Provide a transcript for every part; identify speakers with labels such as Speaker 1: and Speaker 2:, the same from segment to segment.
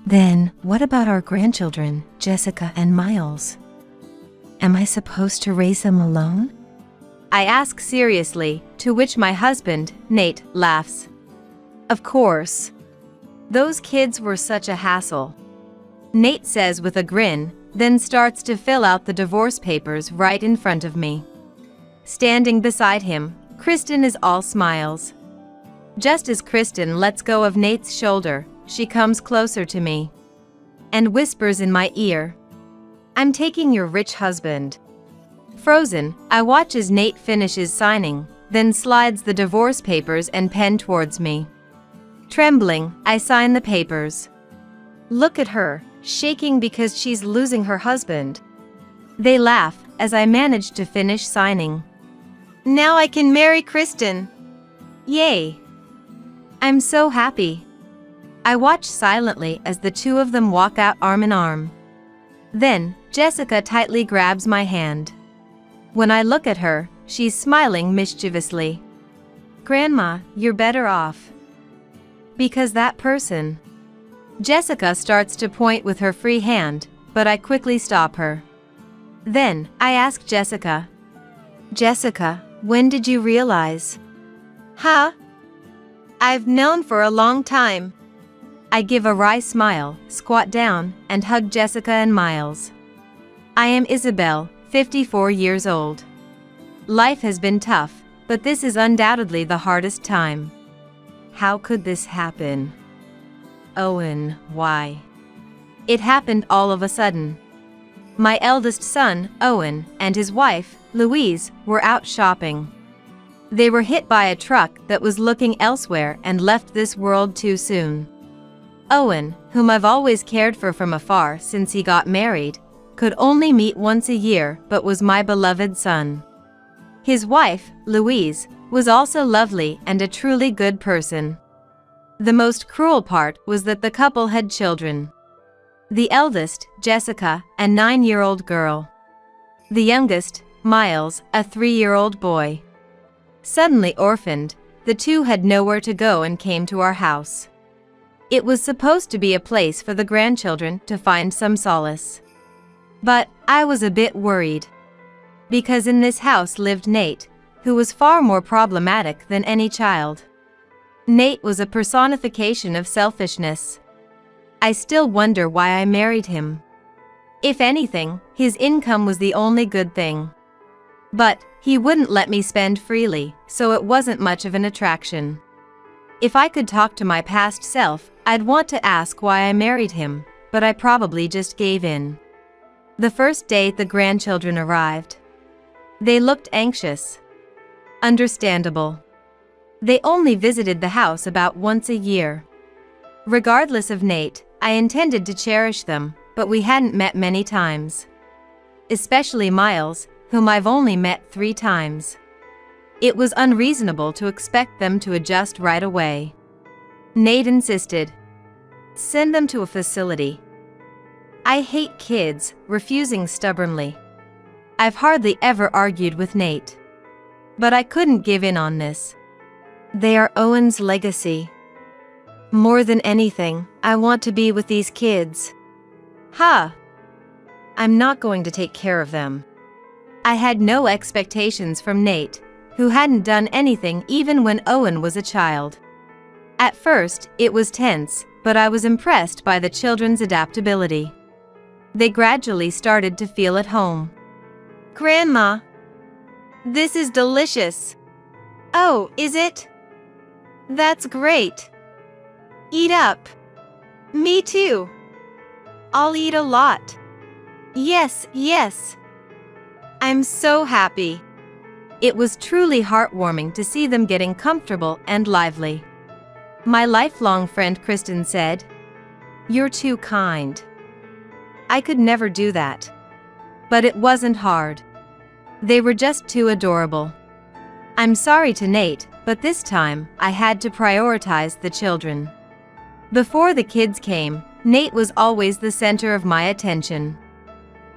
Speaker 1: Then, what about our grandchildren, Jessica and Miles? Am I supposed to raise them alone?
Speaker 2: I ask seriously, to which my husband, Nate, laughs. Of course. Those kids were such a hassle. Nate says with a grin, then starts to fill out the divorce papers right in front of me. Standing beside him, Kristen is all smiles. Just as Kristen lets go of Nate's shoulder, she comes closer to me and whispers in my ear, "I'm taking your rich husband." Frozen, I watch as Nate finishes signing, then slides the divorce papers and pen towards me. Trembling, I sign the papers. Look at her, shaking because she's losing her husband. They laugh as I manage to finish signing. Now I can marry Kristen. Yay! I'm so happy. I watch silently as the two of them walk out arm in arm. Then, Jessica tightly grabs my hand. When I look at her, she's smiling mischievously. Grandma, you're better off. Because that person. Jessica starts to point with her free hand, but I quickly stop her. Then, I ask Jessica. Jessica, when did you realize? Huh? I've known for a long time. I give a wry smile, squat down, and hug Jessica and Miles. I am Isabel, 54 years old. Life has been tough, but this is undoubtedly the hardest time. How could this happen? Owen, why? It happened all of a sudden. My eldest son, Owen, and his wife, Louise, were out shopping. They were hit by a truck that was looking elsewhere and left this world too soon. Owen, whom I've always cared for from afar since he got married, could only meet once a year but was my beloved son. His wife, Louise, was also lovely and a truly good person. The most cruel part was that the couple had children. The eldest, Jessica, a 9-year-old girl. The youngest, Miles, a 3-year-old boy. Suddenly orphaned, the two had nowhere to go and came to our house. It was supposed to be a place for the grandchildren to find some solace. But I was a bit worried. Because in this house lived Nate, who was far more problematic than any child. Nate was a personification of selfishness. I still wonder why I married him. If anything, his income was the only good thing. But he wouldn't let me spend freely, so it wasn't much of an attraction. If I could talk to my past self, I'd want to ask why I married him, but I probably just gave in. The first day the grandchildren arrived. They looked anxious. Understandable. They only visited the house about once a year. Regardless of Nate, I intended to cherish them, but we hadn't met many times. Especially Miles, whom I've only met 3 times. It was unreasonable to expect them to adjust right away. Nate insisted. Send them to a facility. I hate kids, refusing stubbornly. I've hardly ever argued with Nate. But I couldn't give in on this. They are Owen's legacy. More than anything, I want to be with these kids. Ha! I'm not going to take care of them. I had no expectations from Nate, who hadn't done anything even when Owen was a child. At first, it was tense, but I was impressed by the children's adaptability. They gradually started to feel at home. Grandma, this is delicious. Oh, is it? That's great. Eat up. Me too. I'll eat a lot. Yes, yes. I'm so happy. It was truly heartwarming to see them getting comfortable and lively. My lifelong friend Kristen said, "You're too kind." I could never do that. But it wasn't hard. They were just too adorable. I'm sorry to Nate, but this time, I had to prioritize the children. Before the kids came, Nate was always the center of my attention.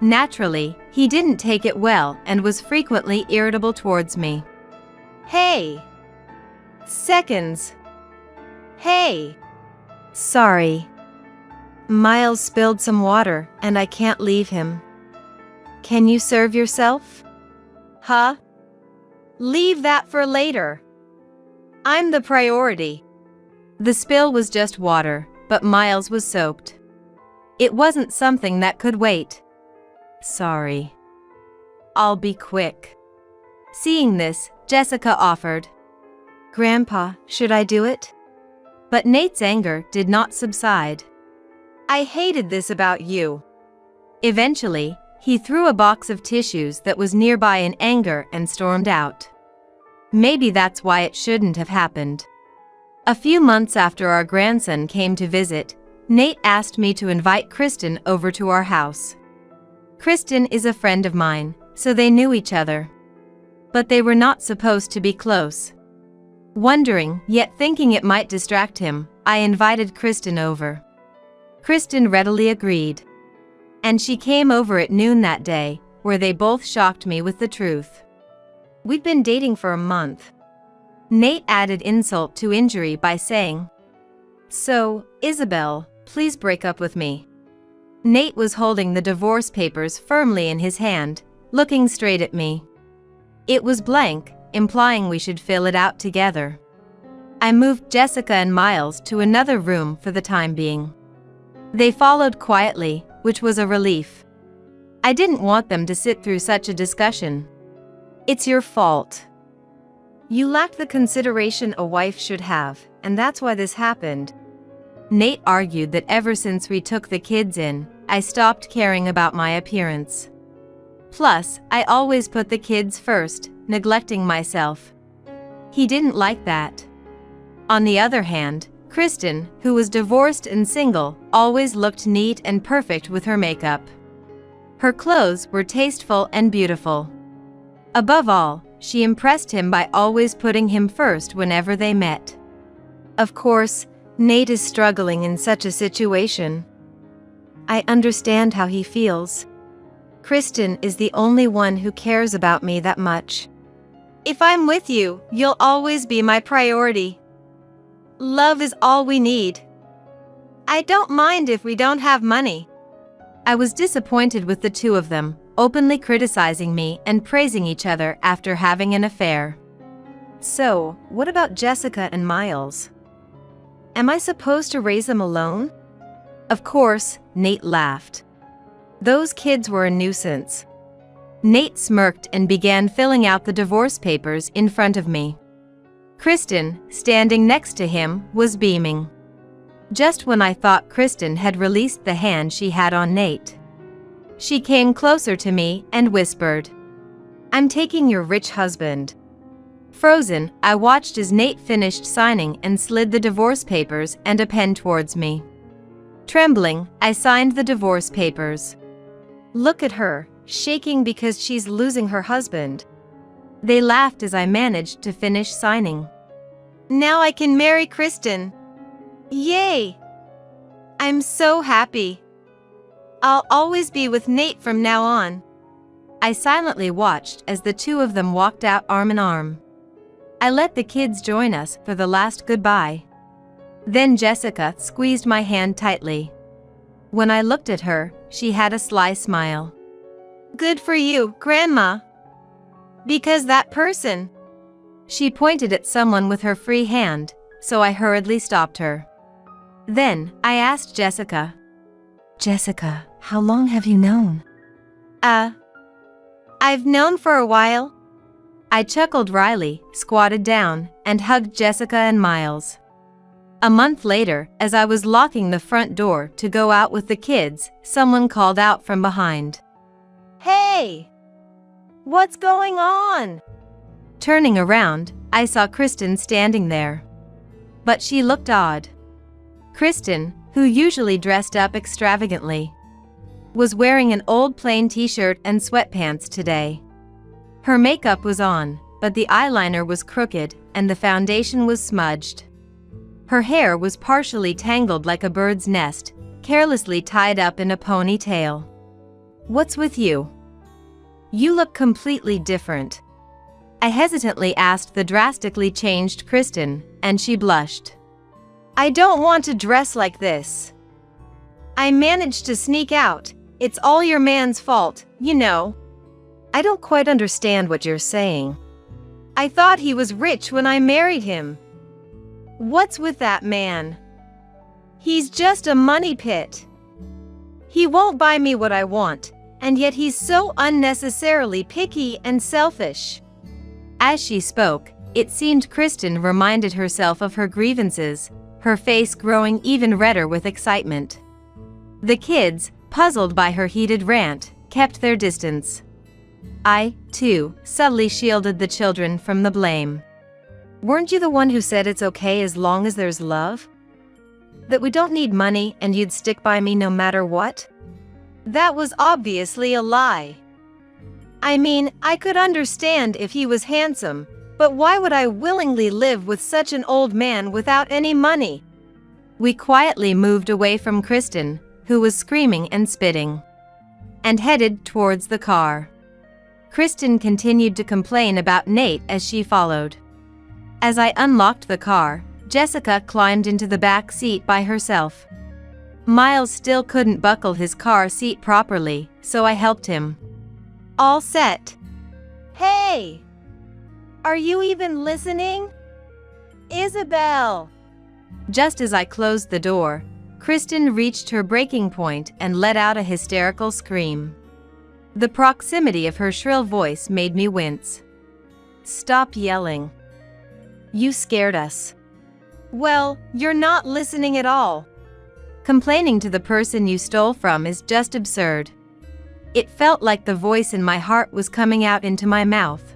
Speaker 2: Naturally, he didn't take it well and was frequently irritable towards me. Hey! Seconds! Hey! Sorry. Miles spilled some water, and I can't leave him. Can you serve yourself? Huh? Leave that for later. I'm the priority. The spill was just water, but Miles was soaked. It wasn't something that could wait. Sorry. I'll be quick. Seeing this, Jessica offered. Grandpa, should I do it? But Nate's anger did not subside. I hated this about you. Eventually, he threw a box of tissues that was nearby in anger and stormed out. Maybe that's why it shouldn't have happened. A few months after our grandson came to visit, Nate asked me to invite Kristen over to our house. Kristen is a friend of mine, so they knew each other. But they were not supposed to be close. Wondering, yet thinking it might distract him, I invited Kristen over. Kristen readily agreed. And she came over at noon that day, where they both shocked me with the truth. We'd been dating for a month. Nate added insult to injury by saying, "So, Isabel, please break up with me." Nate was holding the divorce papers firmly in his hand, looking straight at me. It was blank, implying we should fill it out together. I moved Jessica and Miles to another room for the time being. They followed quietly, which was a relief. I didn't want them to sit through such a discussion. It's your fault. You lacked the consideration a wife should have, and that's why this happened. Nate argued that ever since we took the kids in, I stopped caring about my appearance. Plus, I always put the kids first, neglecting myself. He didn't like that. On the other hand, Kristen, who was divorced and single, always looked neat and perfect with her makeup. Her clothes were tasteful and beautiful. Above all, she impressed him by always putting him first whenever they met. Of course, Nate is struggling in such a situation. I understand how he feels. Kristen is the only one who cares about me that much. If I'm with you, you'll always be my priority. Love is all we need. I don't mind if we don't have money. I was disappointed with the two of them, openly criticizing me and praising each other after having an affair. So, what about Jessica and Miles? Am I supposed to raise them alone? Of course, Nate laughed. Those kids were a nuisance. Nate smirked and began filling out the divorce papers in front of me. Kristen, standing next to him, was beaming. Just when I thought Kristen had released the hand she had on Nate. She came closer to me and whispered, "I'm taking your rich husband." Frozen, I watched as Nate finished signing and slid the divorce papers and a pen towards me. Trembling, I signed the divorce papers. Look at her, shaking because she's losing her husband. They laughed as I managed to finish signing. Now I can marry Kristen. Yay! I'm so happy. I'll always be with Nate from now on. I silently watched as the two of them walked out arm in arm. I let the kids join us for the last goodbye. Then Jessica squeezed my hand tightly. When I looked at her, she had a sly smile. Good for you, Grandma. Because that person. She pointed at someone with her free hand, so I hurriedly stopped her. Then, I asked Jessica.
Speaker 1: Jessica, how long have you known?
Speaker 2: I've known for a while. I chuckled wryly, squatted down, and hugged Jessica and Miles. A month later, as I was locking the front door to go out with the kids, someone called out from behind. Hey! What's going on? Turning around, I saw Kristen standing there. But she looked odd. Kristen, who usually dressed up extravagantly, was wearing an old plain t-shirt and sweatpants today. Her makeup was on, but the eyeliner was crooked and the foundation was smudged. Her hair was partially tangled like a bird's nest, carelessly tied up in a ponytail. What's with you? You look completely different. I hesitantly asked the drastically changed Kristen, and she blushed. I don't want to dress like this. I managed to sneak out. It's all your man's fault, you know. I don't quite understand what you're saying. I thought he was rich when I married him. What's with that man? He's just a money pit. He won't buy me what I want, and yet he's so unnecessarily picky and selfish. As she spoke, it seemed Kristen reminded herself of her grievances, her face growing even redder with excitement. The kids, puzzled by her heated rant, kept their distance. I, too, subtly shielded the children from the blame. Weren't you the one who said it's okay as long as there's love? That we don't need money and you'd stick by me no matter what? That was obviously a lie. I mean, I could understand if he was handsome, but why would I willingly live with such an old man without any money? We quietly moved away from Kristen, who was screaming and spitting, and headed towards the car. Kristen continued to complain about Nate as she followed. As I unlocked the car, Jessica climbed into the back seat by herself. Miles still couldn't buckle his car seat properly, so I helped him. All set. Hey! Are you even listening? Isabel! Just as I closed the door, Kristen reached her breaking point and let out a hysterical scream. The proximity of her shrill voice made me wince. Stop yelling. You scared us. Well, you're not listening at all. Complaining to the person you stole from is just absurd. It felt like the voice in my heart was coming out into my mouth.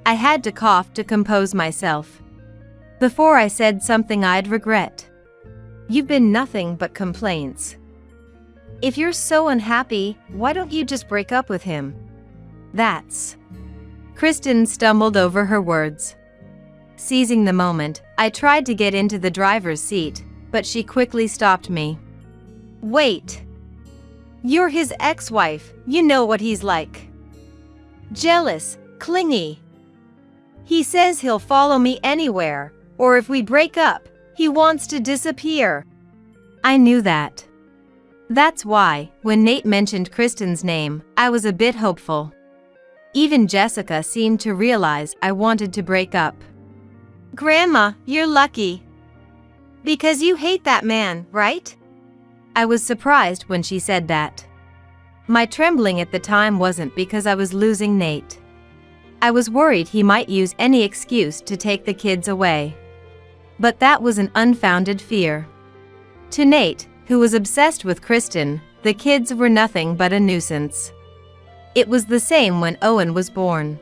Speaker 2: I had to cough to compose myself. Before I said something I'd regret. You've been nothing but complaints. If you're so unhappy, why don't you just break up with him? That's... Kristen stumbled over her words. Seizing the moment, I tried to get into the driver's seat, but she quickly stopped me. Wait. You're his ex-wife, you know what he's like. Jealous, clingy. He says he'll follow me anywhere, or if we break up, he wants to disappear. I knew that. That's why, when Nate mentioned Kristen's name, I was a bit hopeful. Even Jessica seemed to realize I wanted to break up. Grandma, you're lucky. Because you hate that man, right? I was surprised when she said that. My trembling at the time wasn't because I was losing Nate. I was worried he might use any excuse to take the kids away. But that was an unfounded fear. To Nate, who was obsessed with Kristen, the kids were nothing but a nuisance. It was the same when Owen was born.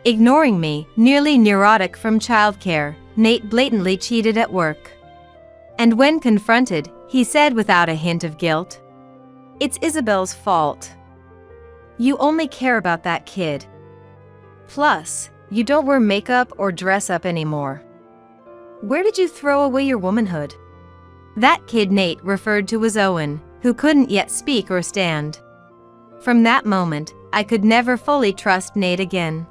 Speaker 2: Ignoring me, nearly neurotic from childcare, Nate blatantly cheated at work. And when confronted, he said without a hint of guilt, "It's Isabel's fault. You only care about that kid. Plus, you don't wear makeup or dress up anymore. Where did you throw away your womanhood?" That kid Nate referred to was Owen, who couldn't yet speak or stand. From that moment, I could never fully trust Nate again.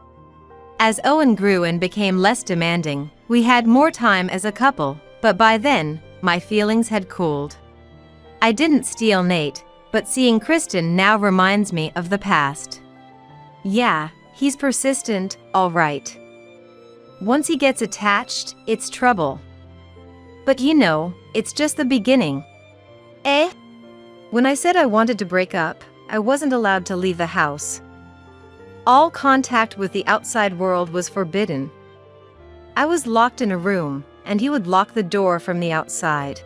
Speaker 2: As Owen grew and became less demanding, we had more time as a couple, but by then, my feelings had cooled. I didn't steal Nate, but seeing Kristen now reminds me of the past. Yeah, he's persistent, all right. Once he gets attached, it's trouble. But you know, it's just the beginning. Eh? When I said I wanted to break up, I wasn't allowed to leave the house. All contact with the outside world was forbidden. I was locked in a room, and he would lock the door from the outside.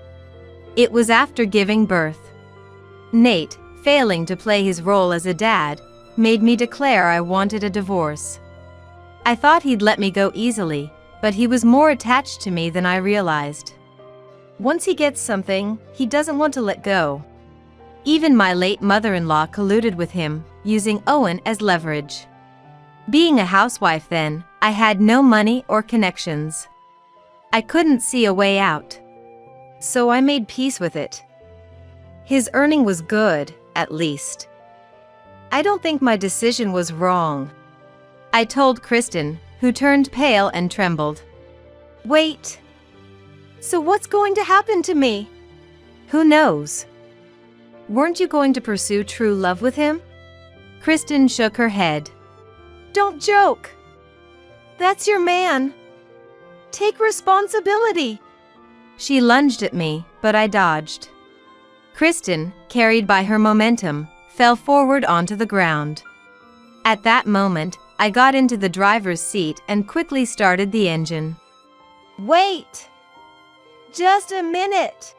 Speaker 2: It was after giving birth. Nate, failing to play his role as a dad, made me declare I wanted a divorce. I thought he'd let me go easily, but he was more attached to me than I realized. Once he gets something, he doesn't want to let go. Even my late mother-in-law colluded with him, using Owen as leverage. Being a housewife then, I had no money or connections. I couldn't see a way out. So I made peace with it. His earning was good, at least. I don't think my decision was wrong. I told Kristen, who turned pale and trembled. Wait. So what's going to happen to me? Who knows? weren't you going to pursue true love with him? Kristen shook her head. Don't joke. That's your man. Take responsibility. She lunged at me, but I dodged. Kristen, carried by her momentum, fell forward onto the ground. At that moment, I got into the driver's seat and quickly started the engine. Wait! Just a minute!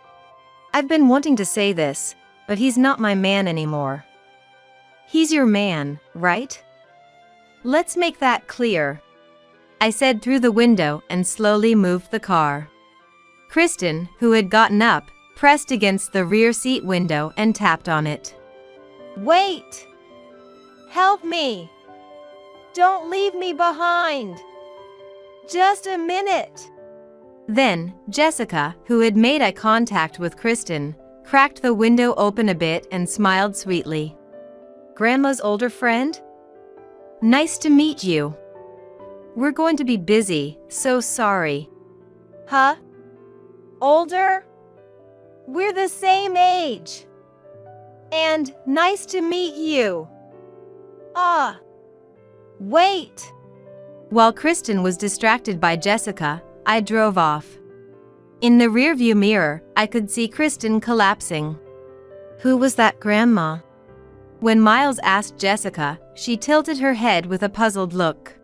Speaker 2: I've been wanting to say this, but he's not my man anymore. He's your man, right? Let's make that clear. I said through the window and slowly moved the car. Kristen, who had gotten up, pressed against the rear seat window and tapped on it. Wait! Help me! Don't leave me behind! Just a minute! Then, Jessica, who had made eye contact with Kristen, cracked the window open a bit and smiled sweetly. Grandma's older friend? Nice to meet you. We're going to be busy, so sorry. Huh? Older? We're the same age. And nice to meet you. Wait. While Kristen was distracted by Jessica, I drove off. In the rearview mirror, I could see Kristen collapsing. Who was that grandma? When Miles asked Jessica, she tilted her head with a puzzled look.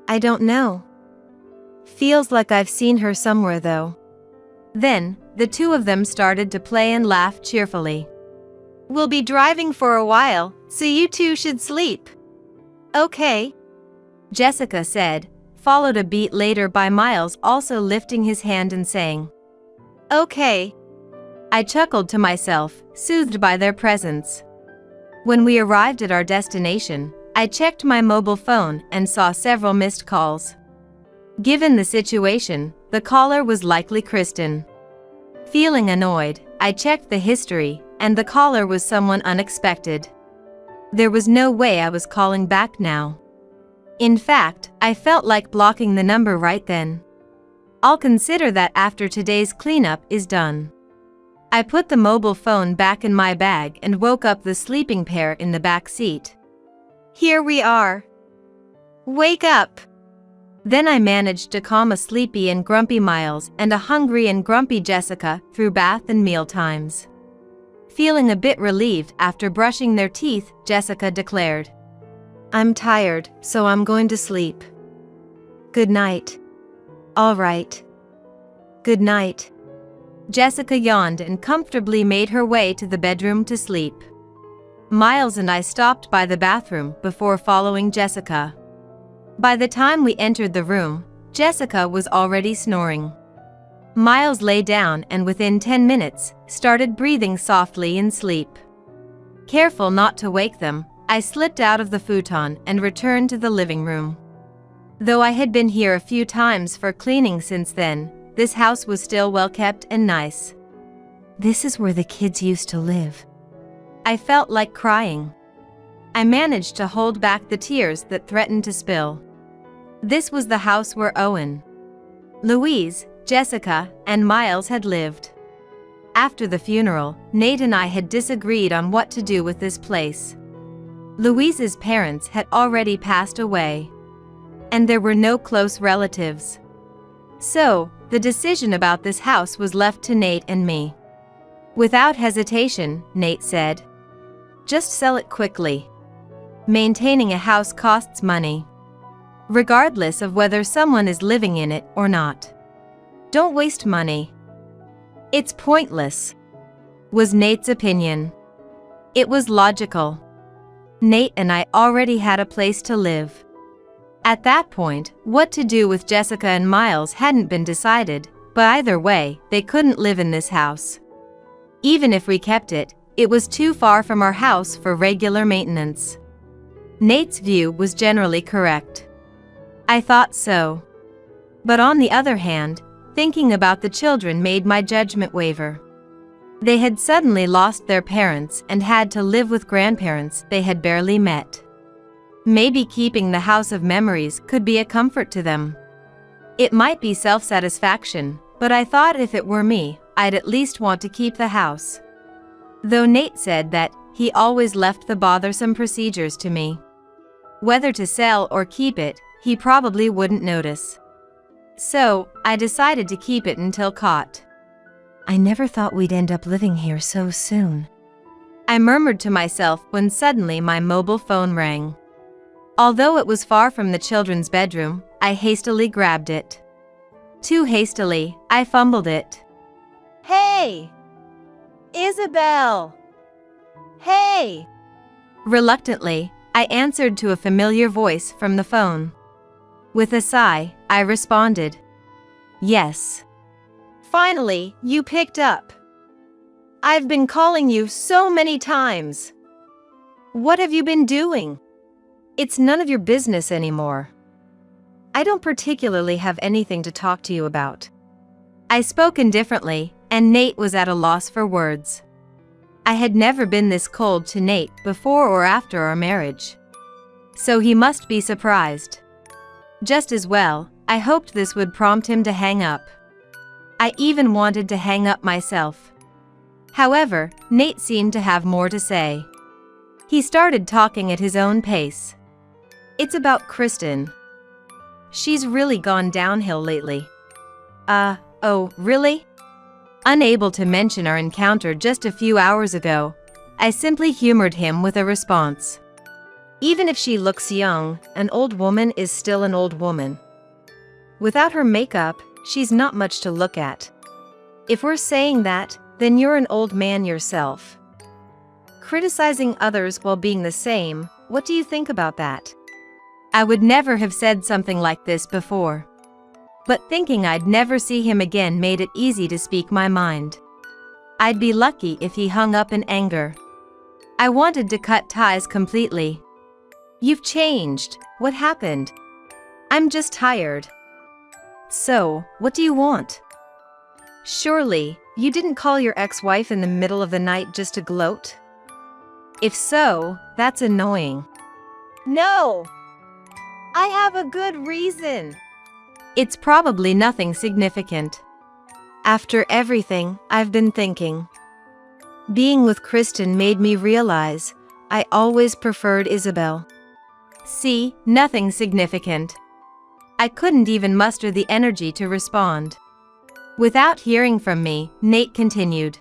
Speaker 2: I don't know. Feels like I've seen her somewhere though. Then, the two of them started to play and laugh cheerfully. We'll be driving for a while, so you two should sleep. Okay, Jessica said, followed a beat later by Miles also lifting his hand and saying, Okay. I chuckled to myself, soothed by their presence. When we arrived at our destination, I checked my mobile phone and saw several missed calls. Given the situation, the caller was likely Kristen. Feeling annoyed, I checked the history, and the caller was someone unexpected. There was no way I was calling back now. In fact, I felt like blocking the number right then. I'll consider that after today's cleanup is done. I put the mobile phone back in my bag and woke up the sleeping pair in the back seat. Here we are. Wake up! Then I managed to calm a sleepy and grumpy Miles and a hungry and grumpy Jessica through bath and meal times. Feeling a bit relieved after brushing their teeth, Jessica declared, I'm tired, so I'm going to sleep. Good night. All right. Good night. Jessica yawned and comfortably made her way to the bedroom to sleep. Miles and I stopped by the bathroom before following Jessica. By the time we entered the room, Jessica was already snoring. Miles lay down and within 10 minutes, started breathing softly in sleep. Careful not to wake them, I slipped out of the futon and returned to the living room. Though I had been here a few times for cleaning since then, this house was still well kept and nice.
Speaker 1: This is where the kids used to live.
Speaker 2: I felt like crying. I managed to hold back the tears that threatened to spill. This was the house where Owen, Louise, Jessica, and Miles had lived. After the funeral, Nate and I had disagreed on what to do with this place. Louise's parents had already passed away, and there were no close relatives. So, the decision about this house was left to Nate and me. Without hesitation, Nate said, just sell it quickly. Maintaining a house costs money, regardless of whether someone is living in it or not. Don't waste money. It's pointless, was Nate's opinion. It was logical. Nate and I already had a place to live. At that point, what to do with Jessica and Miles hadn't been decided, but either way, they couldn't live in this house. Even if we kept it, it was too far from our house for regular maintenance. Nate's view was generally correct. I thought so. But on the other hand, thinking about the children made my judgment waver. They had suddenly lost their parents and had to live with grandparents they had barely met. Maybe keeping the house of memories could be a comfort to them. It might be self-satisfaction, but I thought if it were me, I'd at least want to keep the house. though Nate said that he always left the bothersome procedures to me. Whether to sell or keep it, he probably wouldn't notice. So, I decided to keep it until caught.
Speaker 1: I never thought we'd end up living here so soon.
Speaker 2: I murmured to myself when suddenly my mobile phone rang. Although it was far from the children's bedroom, I hastily grabbed it. Too hastily, I fumbled it.
Speaker 3: Hey! Isabel! Hey!
Speaker 2: Reluctantly, I answered to a familiar voice from the phone. With a sigh, I responded. Yes.
Speaker 3: Finally, you picked up. I've been calling you so many times. What have you been doing?
Speaker 2: It's none of your business anymore. I don't particularly have anything to talk to you about. I spoke indifferently, and Nate was at a loss for words. I had never been this cold to Nate before or after our marriage. So he must be surprised. Just as well, I hoped this would prompt him to hang up. I even wanted to hang up myself. However, Nate seemed to have more to say. He started talking at his own pace. It's about Kristen. She's really gone downhill lately. Oh, really? Unable to mention our encounter just a few hours ago, I simply humored him with a response. Even if she looks young, an old woman is still an old woman. Without her makeup, she's not much to look at. If we're saying that, then you're an old man yourself. Criticizing others while being the same, what do you think about that? I would never have said something like this before. But thinking I'd never see him again made it easy to speak my mind. I'd be lucky if he hung up in anger. I wanted to cut ties completely. You've changed. What happened? I'm just tired. So, what do you want? Surely, you didn't call your ex-wife in the middle of the night just to gloat? If so, that's annoying.
Speaker 3: No! I have a good reason.
Speaker 2: It's probably nothing significant. After everything I've been thinking, being with Kristen made me realize I always preferred Isabel. See, nothing significant. I couldn't even muster the energy to respond. Without hearing from me, Nate continued.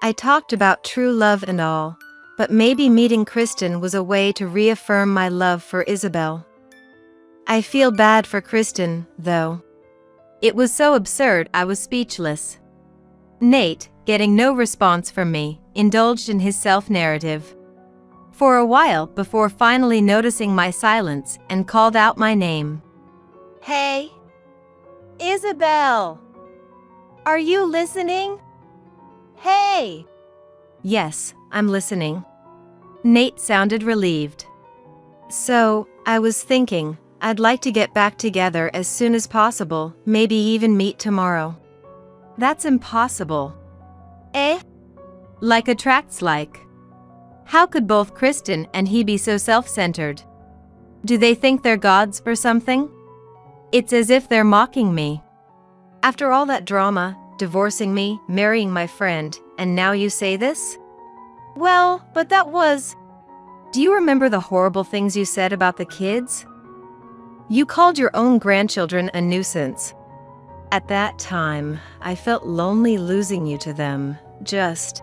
Speaker 2: I talked about true love and all, but maybe meeting Kristen was a way to reaffirm my love for Isabel. I feel bad for Kristen, though. It was so absurd I was speechless. Nate, getting no response from me, indulged in his self-narrative. For a while before finally noticing my silence and called out my name.
Speaker 3: Hey! Isabel! Are you listening? Hey!
Speaker 2: Yes, I'm listening. Nate sounded relieved. So, I was thinking, I'd like to get back together as soon as possible, maybe even meet tomorrow. That's impossible.
Speaker 3: Eh?
Speaker 2: Like attracts like. How could both Kristen and he be so self-centered? Do they think they're gods or something? It's as if they're mocking me. After all that drama, divorcing me, marrying my friend, and now you say this?
Speaker 3: Well, but that was...
Speaker 2: Do you remember the horrible things you said about the kids? You called your own grandchildren a nuisance. At that time, I felt lonely losing you to them, just...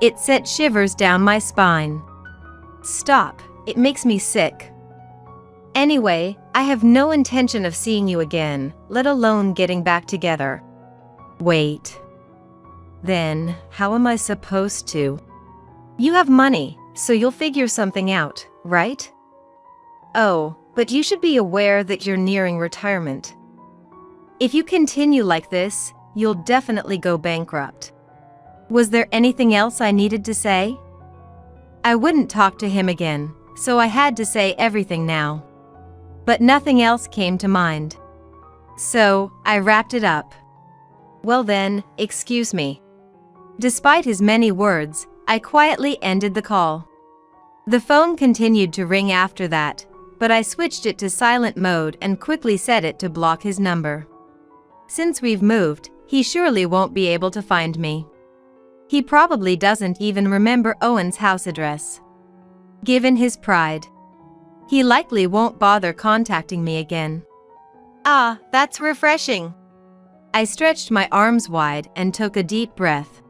Speaker 2: It sent shivers down my spine. Stop, it makes me sick. Anyway, I have no intention of seeing you again, let alone getting back together. Wait. Then, how am I supposed to? You have money, so you'll figure something out, right? Oh, but you should be aware that you're nearing retirement. If you continue like this, you'll definitely go bankrupt. Was there anything else I needed to say? I wouldn't talk to him again, so I had to say everything now. But nothing else came to mind. So, I wrapped it up. Well then, excuse me. Despite his many words, I quietly ended the call. The phone continued to ring after that, but I switched it to silent mode and quickly set it to block his number. Since we've moved, he surely won't be able to find me. He probably doesn't even remember Owen's house address. Given his pride, he likely won't bother contacting me again.
Speaker 3: Ah, that's refreshing.
Speaker 2: I stretched my arms wide and took a deep breath.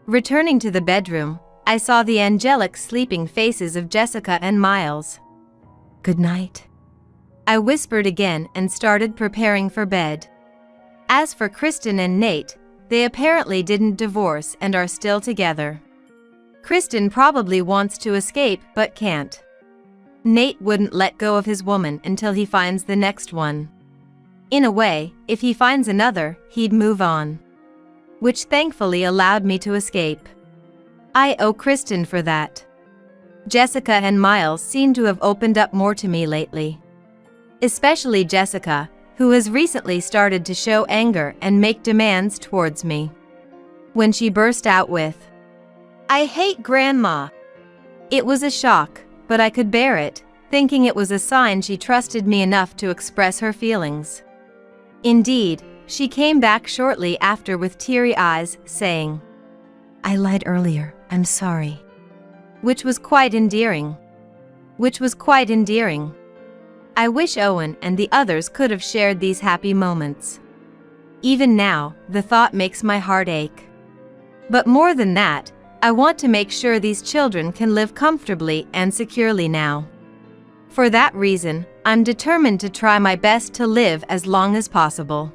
Speaker 2: Returning to the bedroom, I saw the angelic sleeping faces of Jessica and Miles.
Speaker 1: Good night.
Speaker 2: I whispered again and started preparing for bed. As for Kristen and Nate, they apparently didn't divorce and are still together. Kristen probably wants to escape but can't. Nate wouldn't let go of his woman until he finds the next one. In a way, if he finds another, he'd move on. Which thankfully allowed me to escape. I owe Kristen for that. Jessica and Miles seem to have opened up more to me lately. Especially Jessica, who has recently started to show anger and make demands towards me. When she burst out with,
Speaker 3: "I hate Grandma."
Speaker 2: It was a shock, but I could bear it, thinking it was a sign she trusted me enough to express her feelings. Indeed, she came back shortly after with teary eyes, saying,
Speaker 1: "I lied earlier, I'm sorry."
Speaker 2: Which was quite endearing. I wish Owen and the others could have shared these happy moments. Even now, the thought makes my heart ache. But more than that, I want to make sure these children can live comfortably and securely now. For that reason, I'm determined to try my best to live as long as possible.